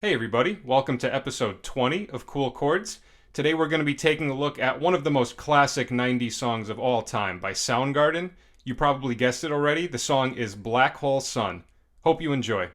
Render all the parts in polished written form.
Hey everybody, welcome to episode 20 of Cool Chords. Today we're going to be taking a look at one of the most classic 90s songs of all time by Soundgarden. You probably guessed it already, the song is Black Hole Sun. Hope you enjoy.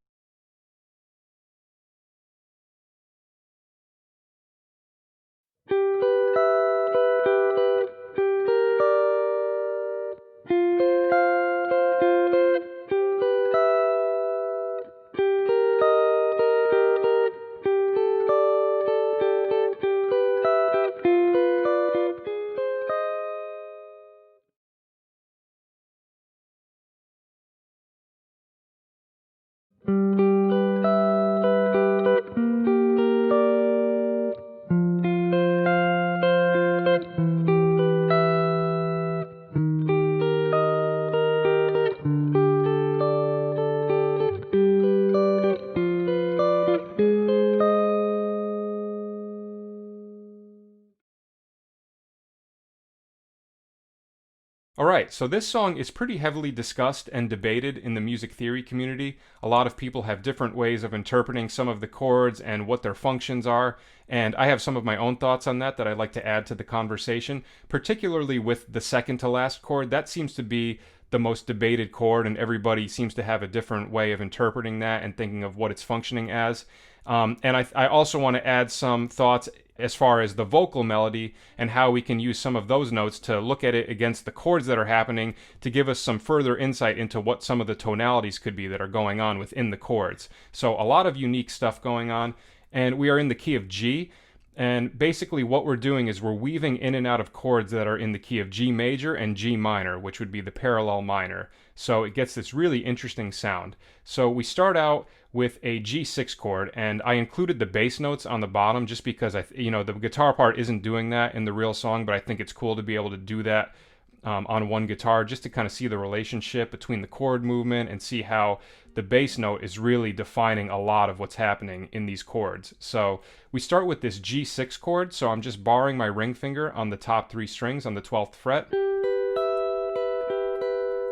Alright, so this song is pretty heavily discussed and debated in the music theory community. A lot of people have different ways of interpreting some of the chords and what their functions are, and I have some of my own thoughts on that I'd like to add to the conversation, particularly with the second to last chord. That seems to be the most debated chord, and everybody seems to have a different way of interpreting that and thinking of what it's functioning as. I also want to add some thoughts as far as the vocal melody and how we can use some of those notes to look at it against the chords that are happening to give us some further insight into what some of the tonalities could be that are going on within the chords. So a lot of unique stuff going on, and we are in the key of G. And basically what we're doing is we're weaving in and out of chords that are in the key of G major and G minor, which would be the parallel minor. So it gets this really interesting sound. So we start out with a G6 chord, and I included the bass notes on the bottom just because the guitar part isn't doing that in the real song, but I think it's cool to be able to do that on one guitar just to kind of see the relationship between the chord movement and see how the bass note is really defining a lot of what's happening in these chords. So we start with this G6 chord, so I'm just barring my ring finger on the top three strings on the 12th fret.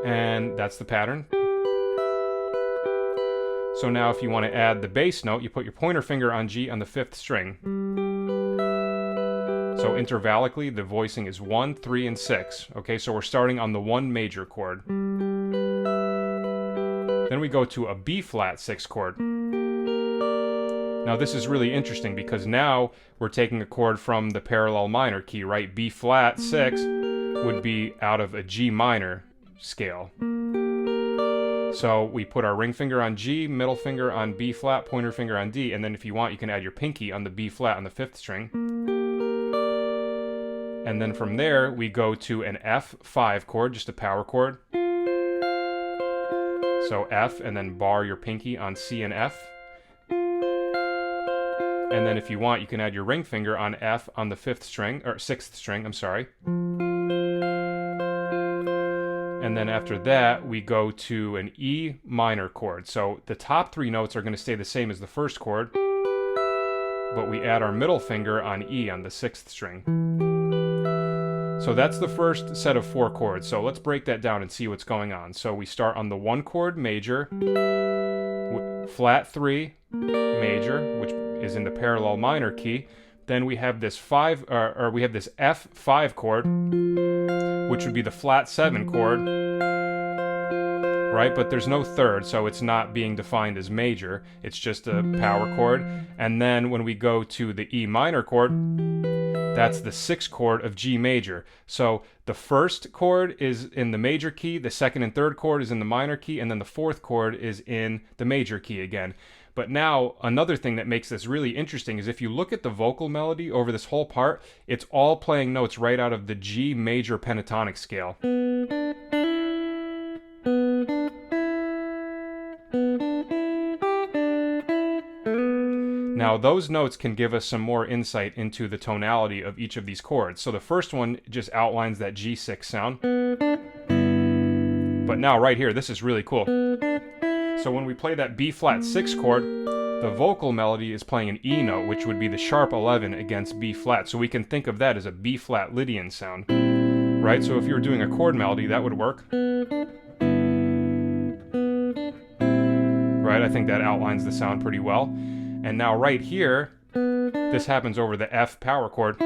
And that's the pattern. So now if you want to add the bass note, you put your pointer finger on G on the 5th string. So intervallically, the voicing is 1, 3, and 6. Okay, so we're starting on the 1 major chord. Then we go to a B flat 6 chord. Now this is really interesting because now we're taking a chord from the parallel minor key, right? B flat 6 would be out of a G minor scale. So we put our ring finger on G, middle finger on B flat, pointer finger on D, and then if you want you can add your pinky on the B flat on the 5th string. And then from there we go to an F5 chord, just a power chord. So F, and then bar your pinky on C and F. And then if you want you can add your ring finger on F on the 5th string, or 6th string, I'm sorry. And then after that, we go to an E minor chord. So the top three notes are going to stay the same as the first chord, but we add our middle finger on E on the 6th string. So that's the first set of 4 chords. So let's break that down and see what's going on. So we start on the 1 chord major, flat 3 major, which is in the parallel minor key. Then we have this this F5 chord, which would be the flat 7 chord, right? But there's no third, so it's not being defined as major. It's just a power chord. And then when we go to the E minor chord, that's the 6th chord of G major. So the first chord is in the major key, the second and third chord is in the minor key, and then the 4th chord is in the major key again. But now, another thing that makes this really interesting is if you look at the vocal melody over this whole part, it's all playing notes right out of the G major pentatonic scale. Now, those notes can give us some more insight into the tonality of each of these chords. So the first one just outlines that G6 sound. But now, right here, this is really cool. So when we play that B flat 6 chord, the vocal melody is playing an E note, which would be the sharp 11 against B flat. So we can think of that as a B flat Lydian sound, right? So if you were doing a chord melody, that would work. Right, I think that outlines the sound pretty well. And now right here, this happens over the F power chord.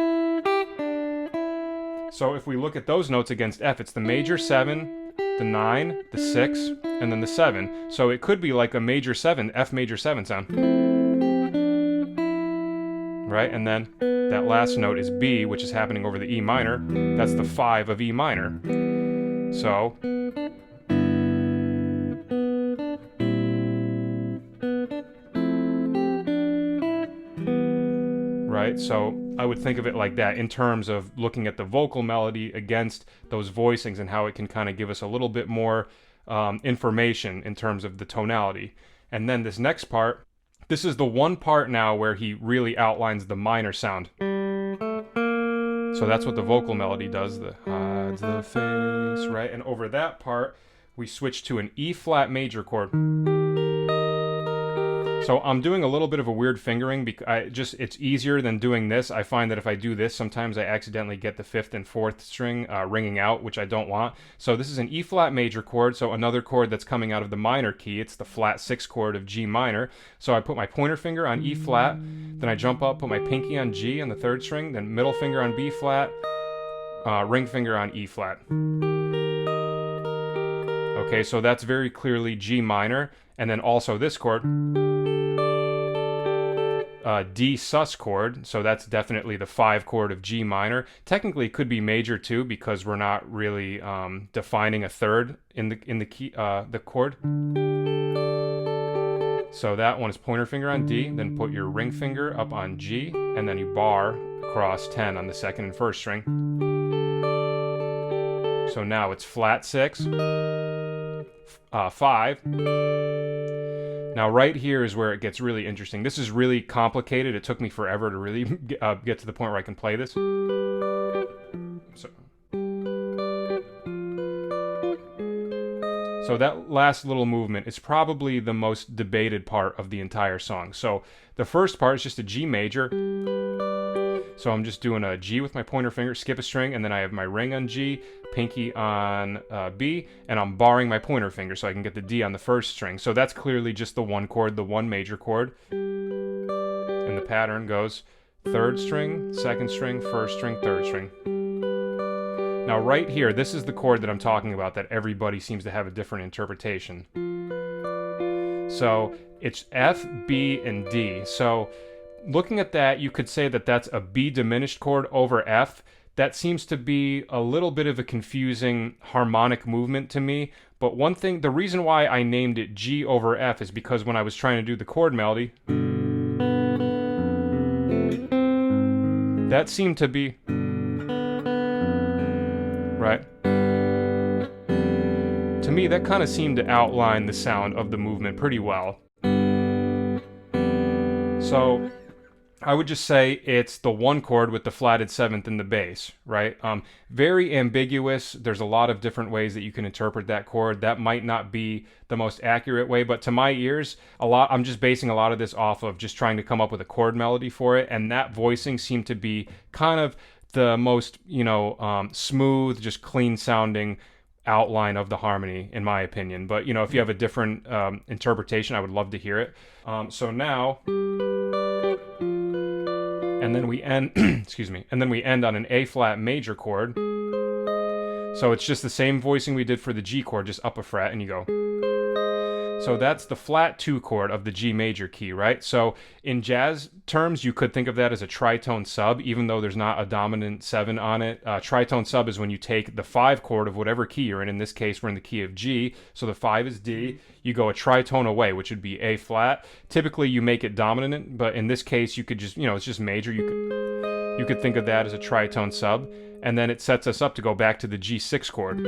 So if we look at those notes against F, it's the major 7, the 9, the 6, and then the 7. So it could be like a major 7, F major 7 sound. Right? And then that last note is B, which is happening over the E minor. That's the 5 of E minor. So right? So I would think of it like that in terms of looking at the vocal melody against those voicings and how it can kind of give us a little bit more information in terms of the tonality. And then this next part, this is the one part now where he really outlines the minor sound. So that's what the vocal melody does, the hides the face, right? And over that part, we switch to an E flat major chord. So I'm doing a little bit of a weird fingering because it's easier than doing this. I find that if I do this, sometimes I accidentally get the 5th and 4th string ringing out, which I don't want. So this is an E flat major chord, so another chord that's coming out of the minor key. It's the flat 6 chord of G minor. So I put my pointer finger on E flat, then I jump up, put my pinky on G on the 3rd string, then middle finger on B flat, ring finger on E flat. Okay, so that's very clearly G minor, and then also this chord, D sus chord, so that's definitely the 5 chord of G minor. Technically it could be major too, because we're not really defining a 3rd in the key, the chord. So that one is pointer finger on D, then put your ring finger up on G, and then you bar across 10 on the 2nd and 1st string. So now it's flat 6, 5. Now right here is where it gets really interesting. This is really complicated. It took me forever to really get to the point where I can play this. So that last little movement is probably the most debated part of the entire song. So the first part is just a G major. So I'm just doing a G with my pointer finger, skip a string, and then I have my ring on G, pinky on B, and I'm barring my pointer finger so I can get the D on the 1st string. So that's clearly just the one chord, the one major chord. And the pattern goes 3rd string, 2nd string, 1st string, 3rd string. Now right here, this is the chord that I'm talking about that everybody seems to have a different interpretation. So it's F, B, and D. So looking at that, you could say that that's a B diminished chord over F. That seems to be a little bit of a confusing harmonic movement to me. But one thing, the reason why I named it G over F is because when I was trying to do the chord melody, that seemed to be, right? To me, that kind of seemed to outline the sound of the movement pretty well. So I would just say it's the one chord with the flatted 7th in the bass, right? Very ambiguous. There's a lot of different ways that you can interpret that chord. That might not be the most accurate way, but to my ears, I'm just basing a lot of this off of just trying to come up with a chord melody for it, and that voicing seemed to be kind of the most, smooth, just clean sounding outline of the harmony, in my opinion. But, if you have a different interpretation, I would love to hear it. So now, and then we end, and then we end on an A flat major chord. So it's just the same voicing we did for the G chord, just up a fret, and you go. So that's the flat 2 chord of the G major key, right? So in jazz terms, you could think of that as a tritone sub, even though there's not a dominant 7 on it. Tritone sub is when you take the 5 chord of whatever key you're in. In this case, we're in the key of G, so the 5 is D. You go a tritone away, which would be A flat. Typically, you make it dominant, but in this case, you could just, it's just major. You could think of that as a tritone sub, and then it sets us up to go back to the G6 chord.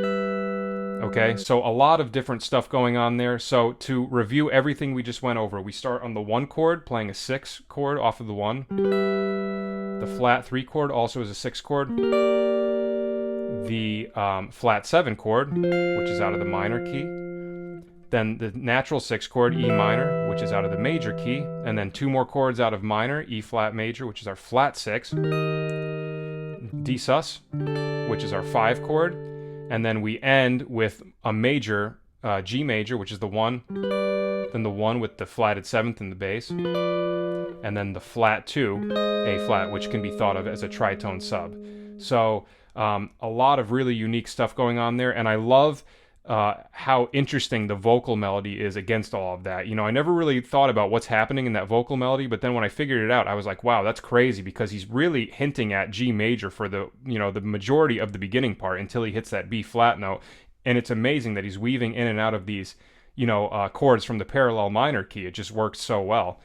Okay, so a lot of different stuff going on there. So to review everything we just went over, we start on the 1 chord, playing a 6 chord off of the 1. The flat 3 chord also is a 6 chord. The flat 7 chord, which is out of the minor key. Then the natural 6 chord, E minor, which is out of the major key. And then 2 more chords out of minor, E flat major, which is our flat 6. D sus, which is our 5 chord. And then we end with a major, G major, which is the 1, then the 1 with the flatted 7th in the bass, and then the flat 2, A flat, which can be thought of as a tritone sub. So a lot of really unique stuff going on there, and I love how interesting the vocal melody is against all of that. You know, I never really thought about what's happening in that vocal melody, but then when I figured it out, I was like, wow, that's crazy, because he's really hinting at G major for the, you know, the majority of the beginning part until he hits that B flat note. And it's amazing that he's weaving in and out of these, you know, chords from the parallel minor key. It just works so well.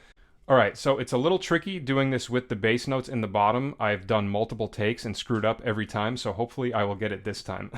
All right, so it's a little tricky doing this with the bass notes in the bottom. I've done multiple takes and screwed up every time, so hopefully I will get it this time.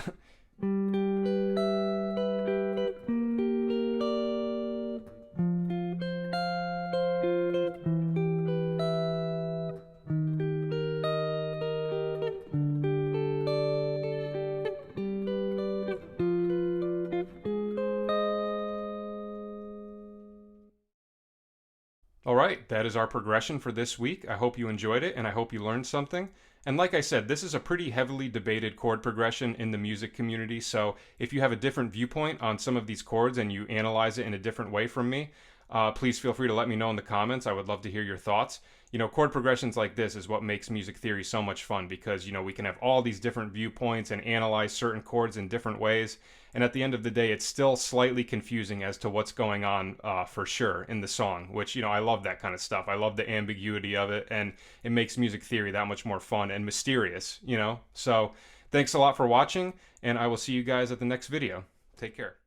All right, that is our progression for this week. I hope you enjoyed it, and I hope you learned something. And like I said, this is a pretty heavily debated chord progression in the music community, so if you have a different viewpoint on some of these chords and you analyze it in a different way from me, please feel free to let me know in the comments. I would love to hear your thoughts. You know, chord progressions like this is what makes music theory so much fun, because, you know, we can have all these different viewpoints and analyze certain chords in different ways. And at the end of the day, it's still slightly confusing as to what's going on for sure in the song, which, you know, I love that kind of stuff. I love the ambiguity of it, and it makes music theory that much more fun and mysterious, you know? So thanks a lot for watching, and I will see you guys at the next video. Take care.